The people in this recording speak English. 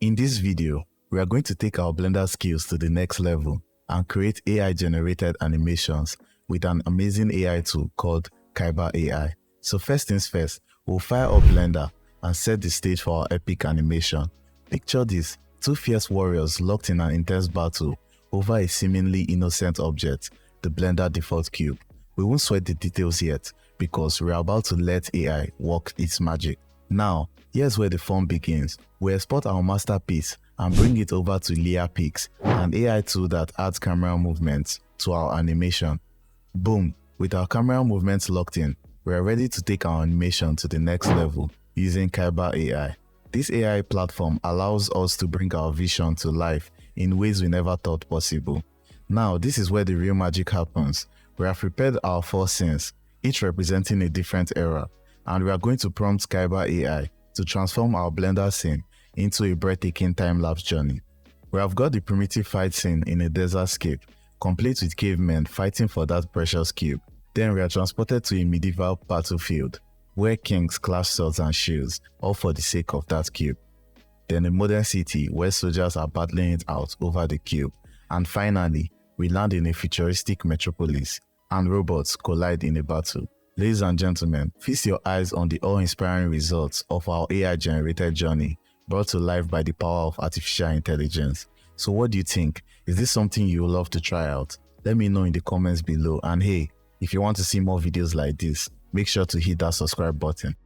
In this video, we are going to take our Blender skills to the next level and create AI-generated animations with an amazing AI tool called Kyber AI. So first things first, we'll fire up Blender and set the stage for our epic animation. Picture this, two fierce warriors locked in an intense battle over a seemingly innocent object, the Blender default cube. We won't sweat the details yet because we're about to let AI work its magic. Now, here's where the fun begins. We export our masterpiece and bring it over to Layer Pix, an AI tool that adds camera movements to our animation. Boom! With our camera movements locked in, we are ready to take our animation to the next level using Kyber AI. This AI platform allows us to bring our vision to life in ways we never thought possible. Now, this is where the real magic happens. We have prepared our 4 scenes, each representing a different era, and we are going to prompt Kyber AI to transform our Blender scene into a breathtaking time-lapse journey. We have got the primitive fight scene in a desertscape, complete with cavemen fighting for that precious cube. Then we are transported to a medieval battlefield, where kings clash swords and shields, all for the sake of that cube. Then a modern city where soldiers are battling it out over the cube. And finally, we land in a futuristic metropolis, and robots collide in a battle. Ladies and gentlemen, feast your eyes on the awe-inspiring results of our AI-generated journey, brought to life by the power of artificial intelligence. So what do you think? Is this something you would love to try out? Let me know in the comments below, and hey, if you want to see more videos like this, make sure to hit that subscribe button.